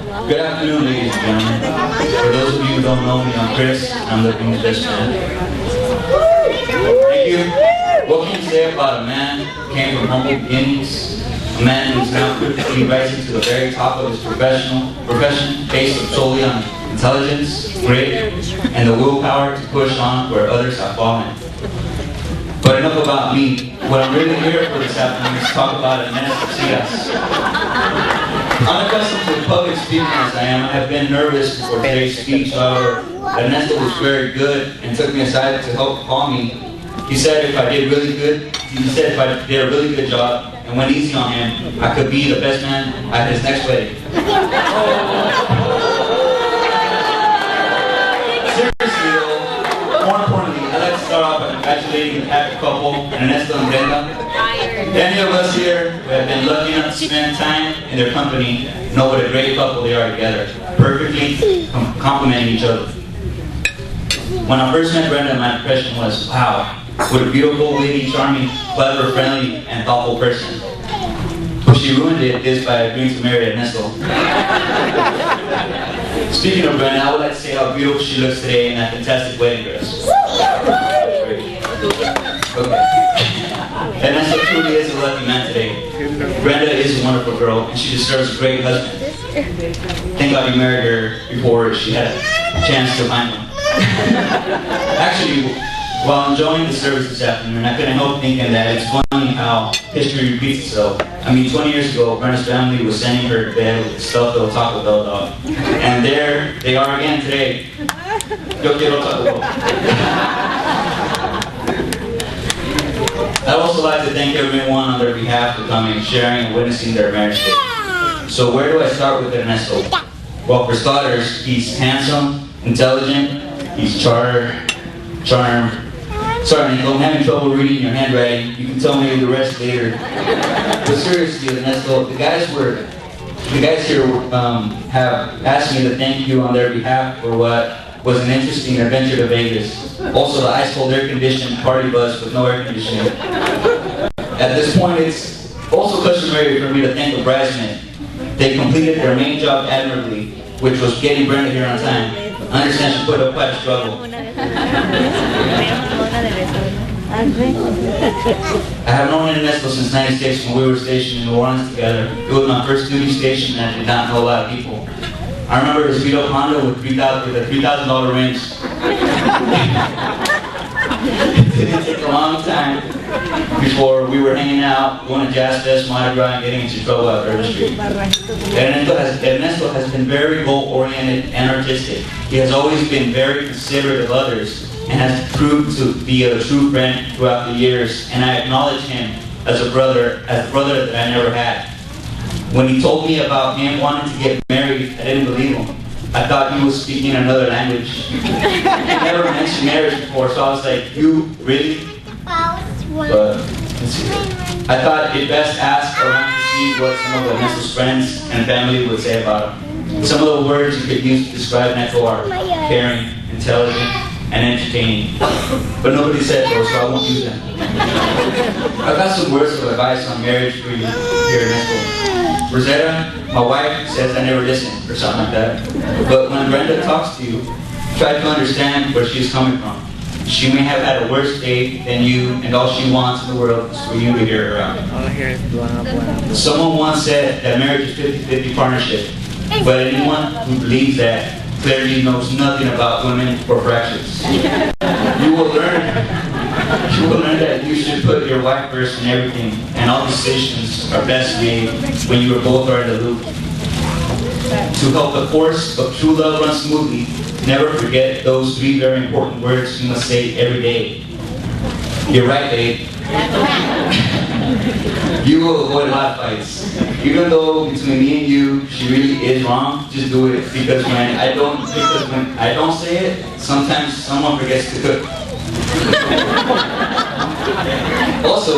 Good afternoon, ladies and gentlemen. For those of you who don't know me, I'm Chris, and I'm looking at this man. Thank you. What can you say about a man who came from humble beginnings, a man who's now quickly rising to the very top of his profession, based solely on intelligence, grit, and the willpower to push on where others have fallen? But enough about me. What I'm really here for this afternoon is to talk about Ernesto. Unaccustomed to public speaking as I am, I have been nervous before today's speech. However, Ernesto was very good and took me aside to help call me. He said if I did a really good job and went easy on him, I could be the best man at his next wedding. Seriously though, more importantly, I'd like to start off by congratulating the happy couple, Ernesto and Brenda. Any of us here who have been lucky enough to spend time in their company know what a great couple they are together, perfectly complementing each other. When I first met Brenda, my impression was, wow, what a beautiful, witty, charming, clever, friendly, and thoughtful person. But she ruined it is by agreeing to marry Ernesto. Speaking of Brenda, I would like to say how beautiful she looks today in that fantastic wedding dress. Okay. Ernesto truly is a lucky man today. Brenda is a wonderful girl, and she deserves a great husband. Thank God you married her before she had a chance to find one. Actually, while enjoying the service this afternoon, I couldn't help thinking that it's funny how history repeats itself. I mean, 20 years ago, Brenda's family was sending her to bed with a stuffed little Taco Bell dog. And there they are again today. Yo quiero Taco Bell. I'd also like to thank everyone on their behalf for coming, sharing, and witnessing their marriage day. So where do I start with Ernesto? Well, for starters, he's handsome, intelligent, he's charmed. Sorry, Nico, I'm having trouble reading your handwriting. You can tell me the rest later. But seriously, Ernesto, the guys here have asked me to thank you on their behalf for what was an interesting adventure to Vegas. Also, the ice-cold air-conditioned party bus with no air conditioning. At this point, it's also customary for me to thank the bridesmen. They completed their main job admirably, which was getting Brenda here on time. I understand she put up quite a struggle. I have known Ernesto since '96 when we were stationed in New Orleans together. It was my first duty station and I did not know a lot of people. I remember his beat-up Honda with a $3,000 wrench. It didn't take a long time before we were hanging out, going to Jazz Fest, Mardi Gras, and getting into trouble out there the street. Ernesto has been very goal-oriented and artistic. He has always been very considerate of others and has proved to be a true friend throughout the years, and I acknowledge him as the brother that I never had. When he told me about him wanting to get married, I didn't believe him. I thought he was speaking another language. He never mentioned marriage before, so I was like, you really? But I thought it best ask around to see what some of Ernesto's friends and family would say about him. Some of the words you could use to describe Ernesto are caring, intelligent, and entertaining. But nobody said those, so I won't use them. I've got some words of advice on marriage for you here, Ernesto. Rosetta, my wife, says I never listen, or something like that. But when Brenda talks to you, try to understand where she's coming from. She may have had a worse day than you, and all she wants in the world is for you to hear her out. Someone once said that marriage is a 50-50 partnership, but anyone who believes that clearly knows nothing about women or fractures. You will learn that you should put your wife first in everything, and all decisions are best made when you both are in the loop. To help the course of true love run smoothly, never forget those 3 very important words you must say every day. You're right, babe. You will avoid a lot of fights. Even though between me and you, she really is wrong, just do it. Because when I don't say it, sometimes someone forgets to cook. Also,